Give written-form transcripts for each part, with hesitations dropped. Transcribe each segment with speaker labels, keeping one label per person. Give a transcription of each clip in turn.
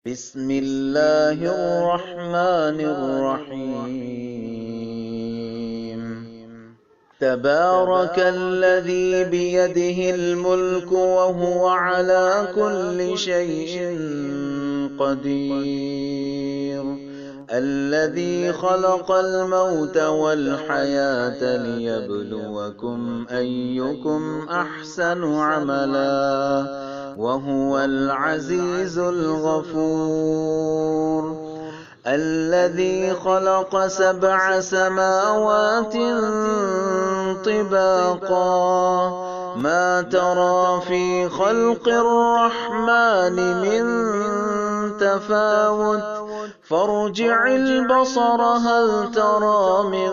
Speaker 1: بسم الله الرحمن الرحيم تبارك الذي بيده الملك وهو على كل شيء قدير الذي خلق الموت والحياة ليبلوكم أيكم أحسن عملا وهو العزيز الغفور الذي خلق 7 سماوات طباقا ما ترى في خلق الرحمن من تفاوت فارجع البصر هل ترى من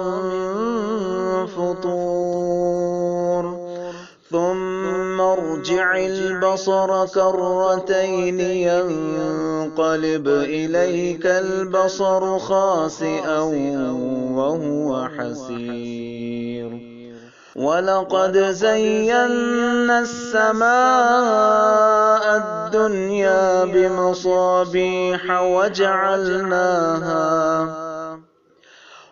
Speaker 1: فطور ثم ارجع البصر كرتين ينقلب إليك البصر خاسئا وهو حسير ولقد زينا السماء الدنيا بمصابيح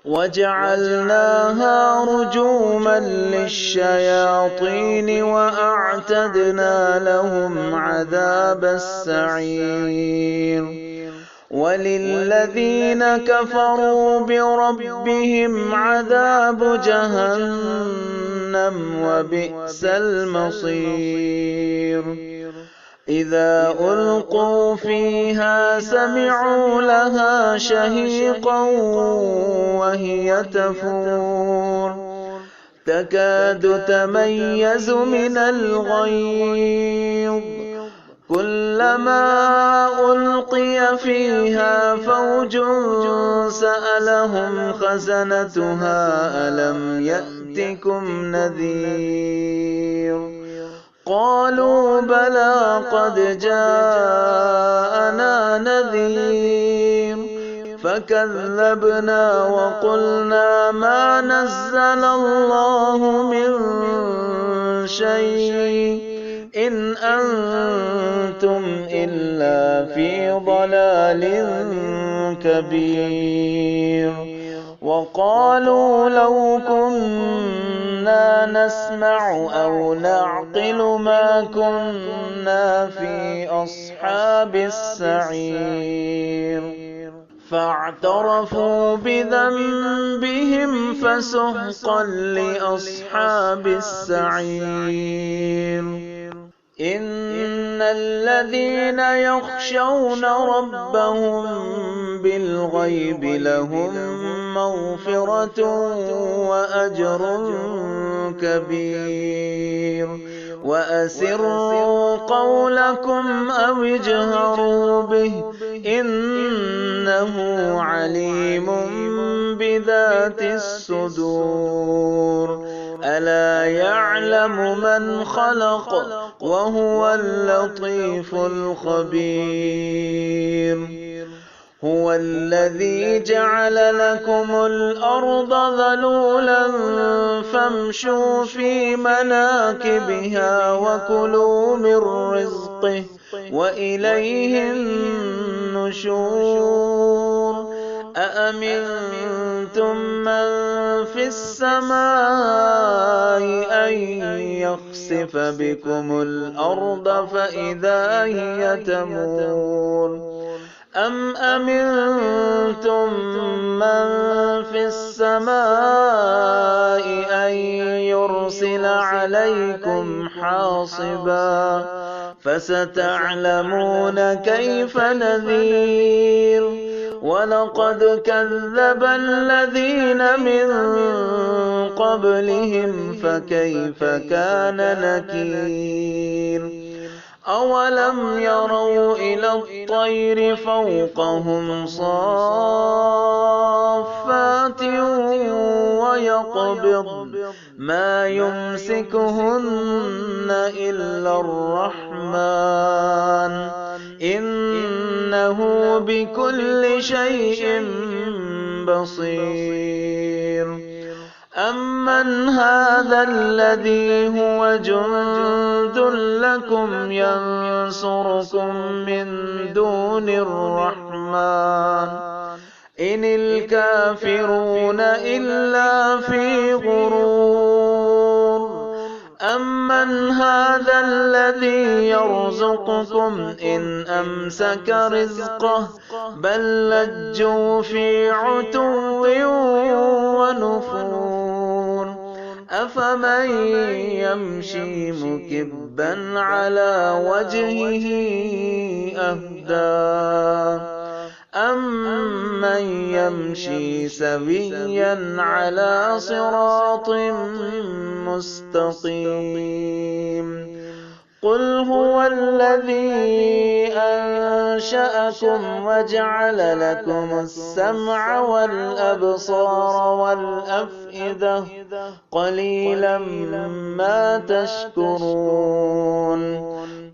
Speaker 1: وجعلناها رجوما للشياطين وأعتدنا لهم عذاب السعير وللذين كفروا بربهم عذاب جهنم وبئس المصير إذا ألقوا فيها سمعوا لها شهيقا وهي تفور تكاد تميز من الغيظ كلما ألقي فيها فوج سألهم خزنتها ألم يأتكم نذير قالوا بلى قد جاءنا نذير فكذبنا وقلنا ما نزل الله من شيء إن أنتم إلا في ضلال كبير وقالوا لو كنا نسمع أو نعقل ما كنا في أصحاب السعير فاعترفوا بذنبهم فسحقا لأصحاب السعير إن الذين يخشون ربهم بالغيب لهم مغفرة وأجر كبير وأسروا قولكم أو اجهروا به إنه عليم بذات الصدور ألا يعلم من خلق وهو اللطيف الخبير هو الذي جعل لكم الأرض ذلولا فامشوا في مناكبها وكلوا من رزقه وإليه النشور أأمنتم من في السماء أن يخسف بكم الأرض فإذا هي تمور أم أمنتم من في السماء أن يرسل عليكم حاصبا فستعلمون كيف نذير ولقد كذب الذين من قبلهم فكيف كان نكير أولم يروا إلى الطير فوقهم صافات ويقبض ما يمسكهن إلا الرحمن إنه بكل شيء بصير أمن هذا الذي هو جند لكم ينصرون ينصركم من دون الرحمن إن الكافرون إلا في غرور أمن هذا الذي يرزقكم إن أمسك رزقه بل لجوا في عتو ونفور أفمن يمشي مكبا على وجهه أهدى أمن يمشي سويا على صراط مستقيم قل هو الذي أنشأكم وجعل لكم السمع والأبصار والأفئدة قليلا ما تشكرون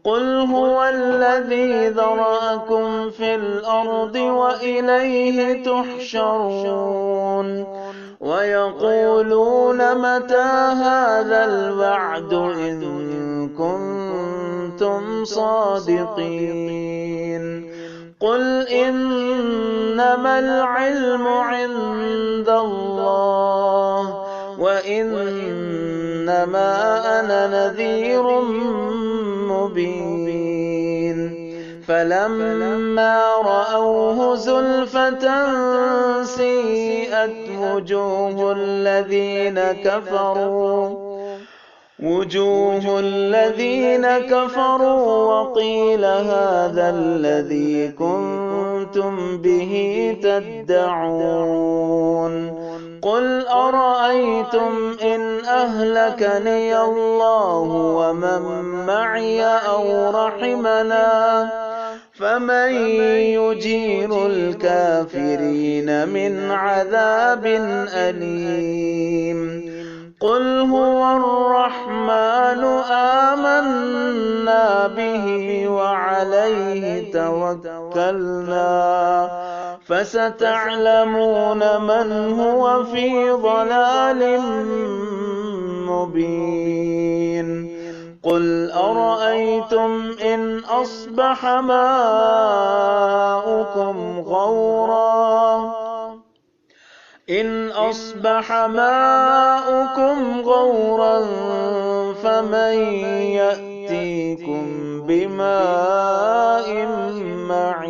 Speaker 1: قل هو الذي ذرأكم في الأرض وإليه تحشرون ويقولون متى هذا الوعد إن كنتم صادقين قل إنما العلم عند الله وإنما أنا نذير مبين فلما رأوه زلفة سيئت وجوه الذين كفروا وقيل هذا الذي كنتم به تدعون قل أرأيتم إن أهلكني الله ومن معي أو رحمنا فمن يجير الكافرين من عذاب أليم قل هو الرحمن آمنا به وعليه توكلنا فستعلمون من هو في ضلال مبين قل أرأيتم إن أصبح ماؤكم غورا فمن يأتيكم بماء معين